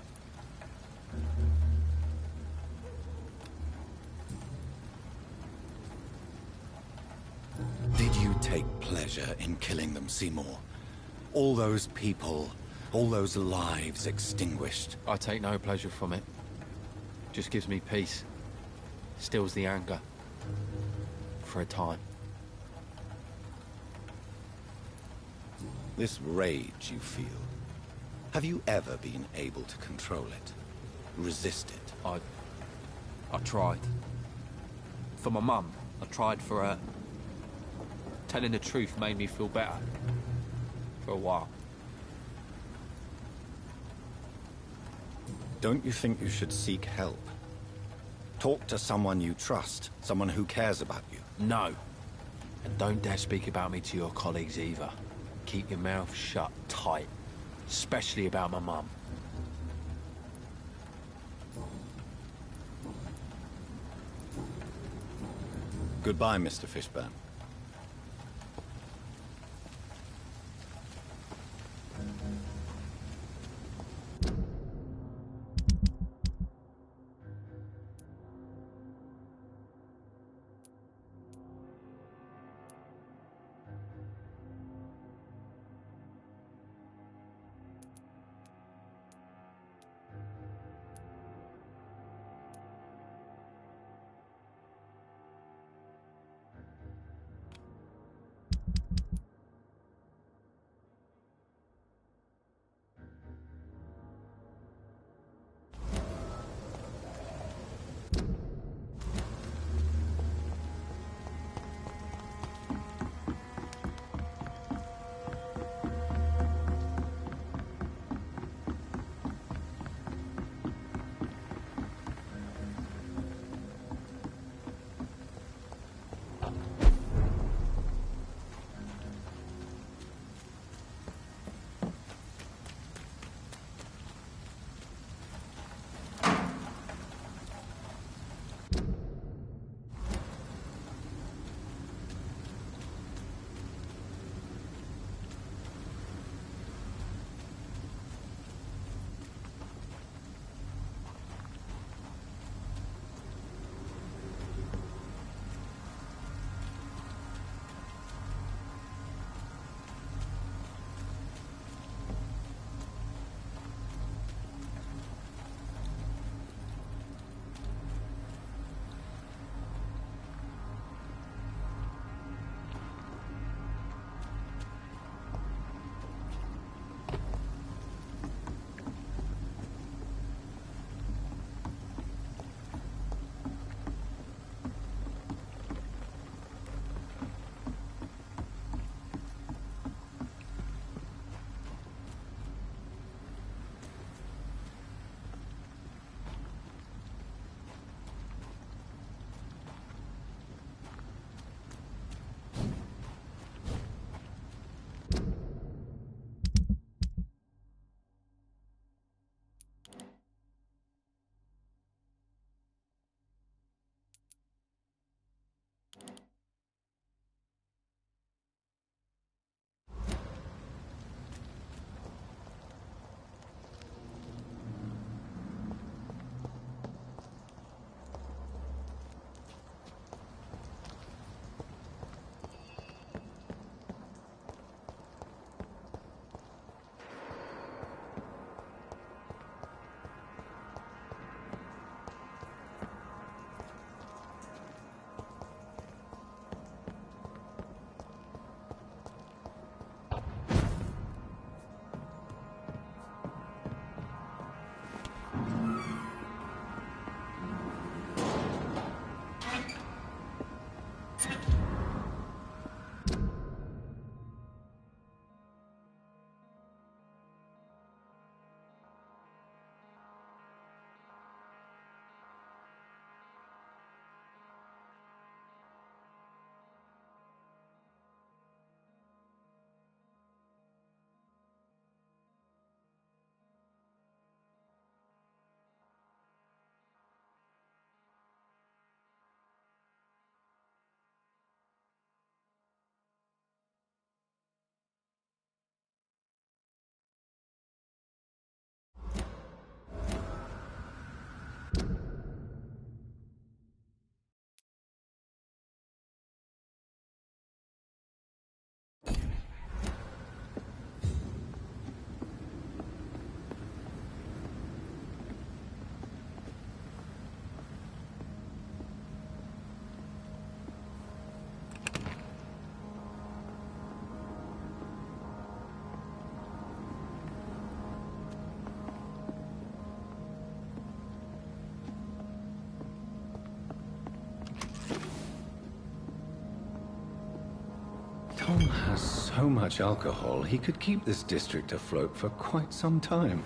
Did you take pleasure in killing them, Seymour? All those people, all those lives extinguished. I take no pleasure from it. Just gives me peace. Stills the anger. For a time. This rage you feel, have you ever been able to control it? Resist it? I tried. For my mum, I tried for her. Telling the truth made me feel better. For a while. Don't you think you should seek help? Talk to someone you trust, someone who cares about you. No. And don't dare speak about me to your colleagues either. Keep your mouth shut tight. Especially about my mum. Goodbye, Mr. Fishburne. Tom has so much alcohol, he could keep this district afloat for quite some time.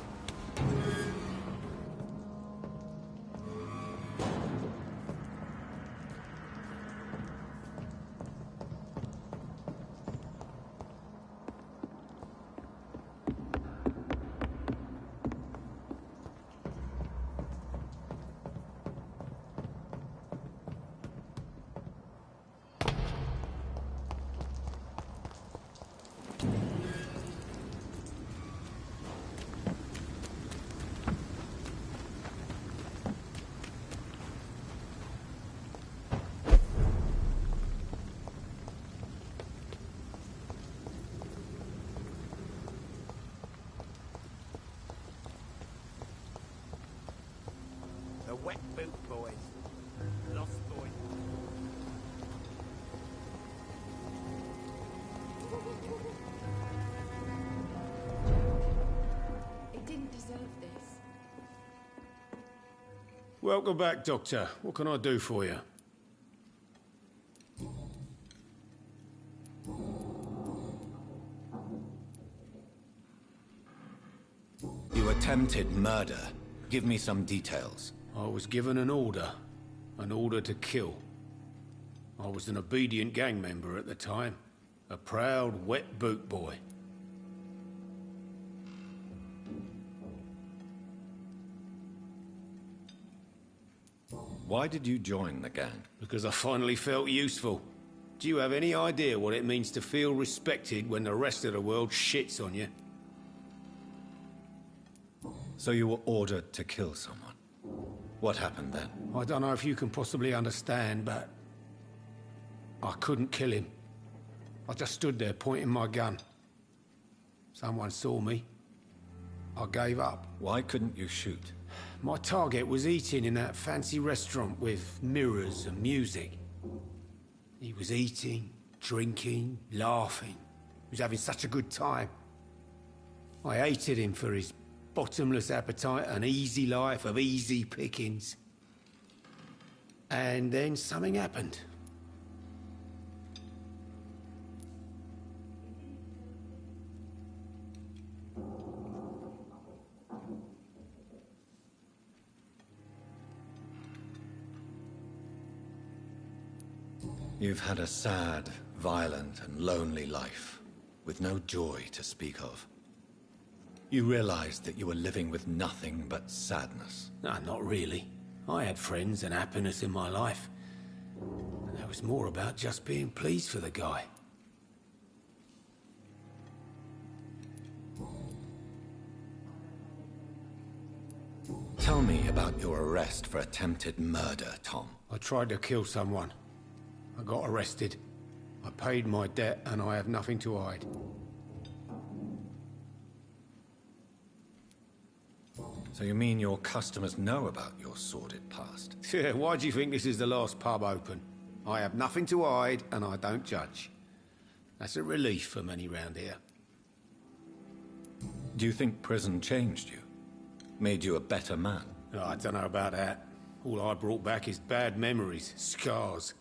The Wet Boot Boys. Lost Boys. It didn't deserve this. Welcome back, Doctor. What can I do for you? You attempted murder. Give me some details. I was given an order to kill. I was an obedient gang member at the time, a proud wet boot boy. Why did you join the gang? Because I finally felt useful. Do you have any idea what it means to feel respected when the rest of the world shits on you? So you were ordered to kill someone. What happened then? I don't know if you can possibly understand, but I couldn't kill him. I just stood there pointing my gun. Someone saw me. I gave up. Why couldn't you shoot? My target was eating in that fancy restaurant with mirrors and music. He was eating, drinking, laughing. He was having such a good time. I hated him for his bottomless appetite and easy life of easy pickings. And then something happened. You've had a sad, violent, and lonely life, with no joy to speak of. You realized that you were living with nothing but sadness. No, not really. I had friends and happiness in my life. It was more about just being pleased for the guy. Tell me about your arrest for attempted murder, Tom. I tried to kill someone. I got arrested. I paid my debt and I have nothing to hide. So you mean your customers know about your sordid past? Yeah, why do you think this is the last pub open? I have nothing to hide and I don't judge. That's a relief for many round here. Do you think prison changed you? Made you a better man? Oh, I don't know about that. All I brought back is bad memories, scars.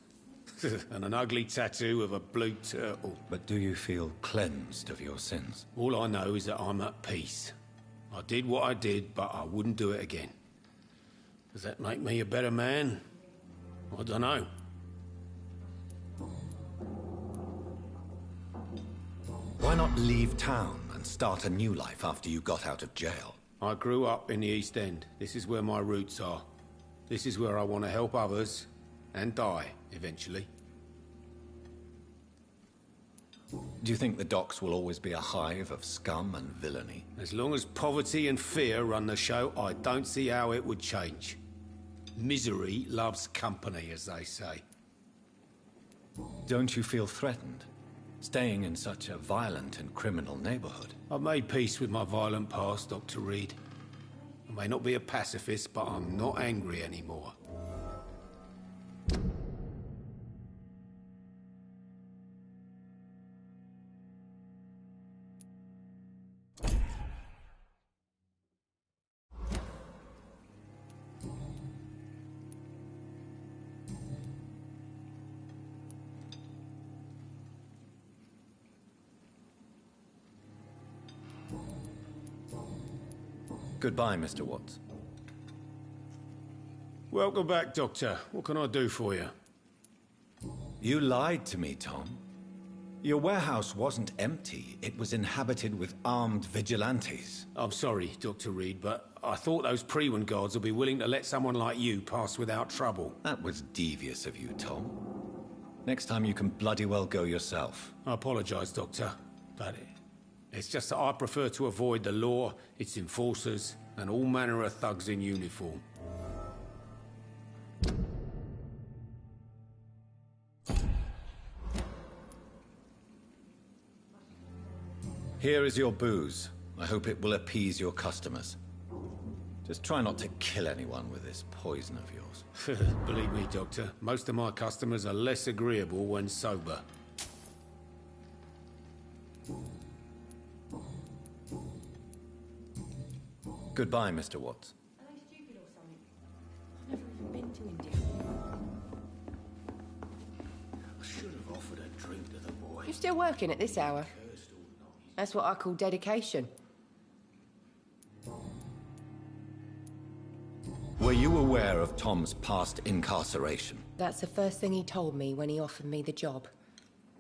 And an ugly tattoo of a blue turtle. But do you feel cleansed of your sins? All I know is that I'm at peace. I did what I did, but I wouldn't do it again. Does that make me a better man? I don't know. Why not leave town and start a new life after you got out of jail? I grew up in the East End. This is where my roots are. This is where I want to help others and die, eventually. Do you think the docks will always be a hive of scum and villainy? As long as poverty and fear run the show, I don't see how it would change. Misery loves company, as they say. Don't you feel threatened? Staying in such a violent and criminal neighborhood? I've made peace with my violent past, Dr. Reed. I may not be a pacifist, but I'm not angry anymore. Goodbye, Mr. Watts. Welcome back, Doctor. What can I do for you? You lied to me, Tom. Your warehouse wasn't empty. It was inhabited with armed vigilantes. I'm sorry, Dr. Reed, but I thought those Prewen guards would be willing to let someone like you pass without trouble. That was devious of you, Tom. Next time you can bloody well go yourself. I apologize, Doctor, but it's just that I prefer to avoid the law, its enforcers, and all manner of thugs in uniform. Here is your booze. I hope it will appease your customers. Just try not to kill anyone with this poison of yours. Believe me, Doctor, most of my customers are less agreeable when sober. Goodbye, Mr. Watts. Are they stupid or something? I've never even been to India. I should have offered a drink to the boy. You're still working at this hour? That's what I call dedication. Were you aware of Tom's past incarceration? That's the first thing he told me when he offered me the job.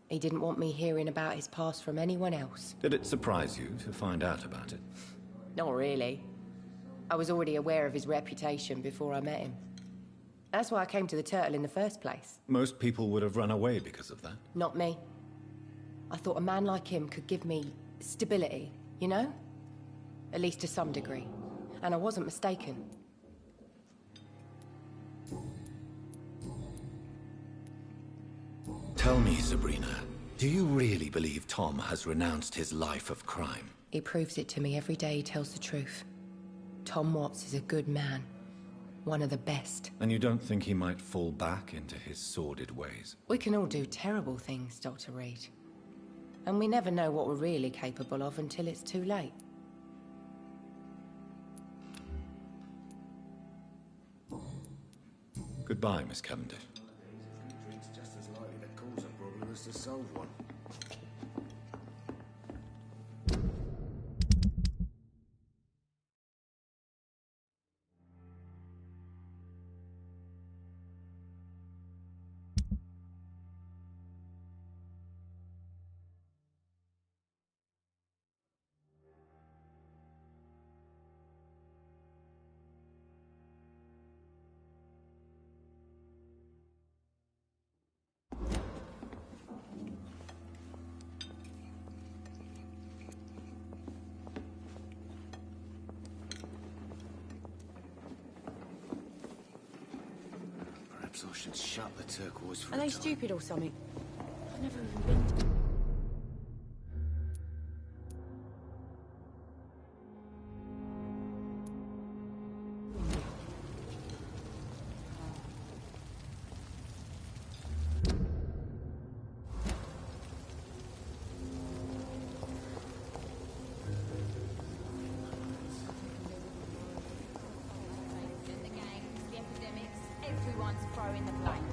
He didn't want me hearing about his past from anyone else. Did it surprise you to find out about it? Not really. I was already aware of his reputation before I met him. That's why I came to the Turtle in the first place. Most people would have run away because of that. Not me. I thought a man like him could give me stability, you know? At least to some degree. And I wasn't mistaken. Tell me, Sabrina, do you really believe Tom has renounced his life of crime? He proves it to me every day he tells the truth. Tom Watts is a good man. One of the best. And you don't think he might fall back into his sordid ways? We can all do terrible things, Dr. Reed. And we never know what we're really capable of until it's too late. Goodbye, Miss Cavendish. Drink's just as likely to cause a problem as to solve one. Perhaps I should shut the turquoise for Are a they time. stupid or something? I've never even been to... The gangs, the epidemics, everyone's throwing the blame.